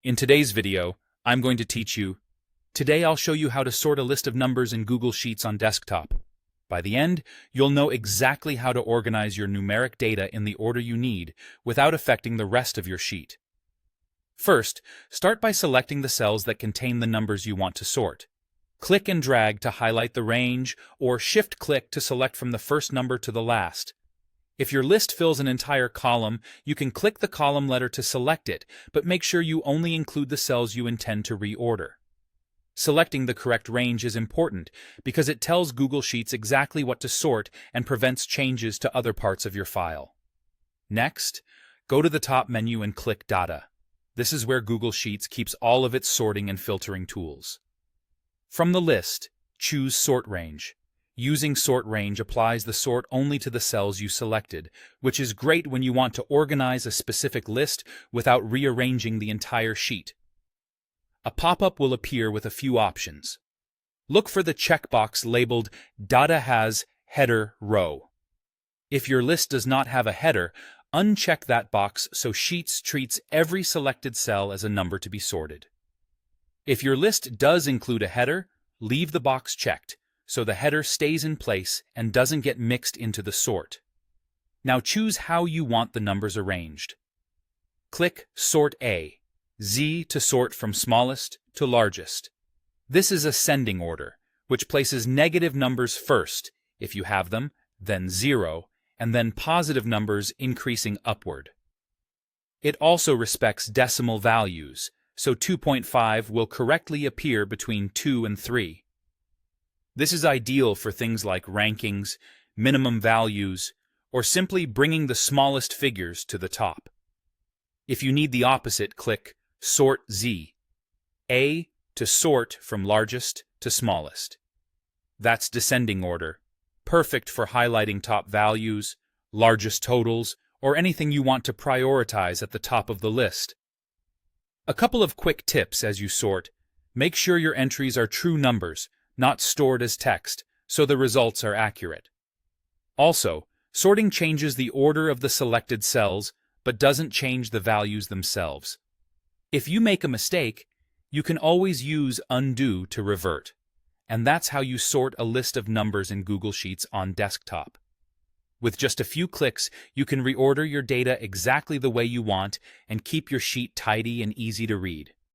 In today's video, I'm going to teach you. Today I'll show you how to sort a list of numbers in Google Sheets on desktop. By the end, you'll know exactly how to organize your numeric data in the order you need without affecting the rest of your sheet. First, start by selecting the cells that contain the numbers you want to sort. Click and drag to highlight the range, or shift-click to select from the first number to the last. If your list fills an entire column, you can click the column letter to select it, but make sure you only include the cells you intend to reorder. Selecting the correct range is important because it tells Google Sheets exactly what to sort and prevents changes to other parts of your file. Next, go to the top menu and click Data. This is where Google Sheets keeps all of its sorting and filtering tools. From the list, choose Sort Range. Using Sort Range applies the sort only to the cells you selected, which is great when you want to organize a specific list without rearranging the entire sheet. A pop-up will appear with a few options. Look for the checkbox labeled Data has Header Row. If your list does not have a header, uncheck that box so Sheets treats every selected cell as a number to be sorted. If your list does include a header, leave the box checked, so the header stays in place and doesn't get mixed into the sort. Now choose how you want the numbers arranged. Click Sort A, Z to sort from smallest to largest. This is ascending order, which places negative numbers first, if you have them, then 0, and then positive numbers increasing upward. It also respects decimal values, so 2.5 will correctly appear between 2 and 3. This is ideal for things like rankings, minimum values, or simply bringing the smallest figures to the top. If you need the opposite, click Sort Z, A to sort from largest to smallest. That's descending order, perfect for highlighting top values, largest totals, or anything you want to prioritize at the top of the list. A couple of quick tips as you sort. Make sure your entries are true numbers, not stored as text, so the results are accurate. Also, sorting changes the order of the selected cells, but doesn't change the values themselves. If you make a mistake, you can always use Undo to revert. And that's how you sort a list of numbers in Google Sheets on desktop. With just a few clicks, you can reorder your data exactly the way you want and keep your sheet tidy and easy to read.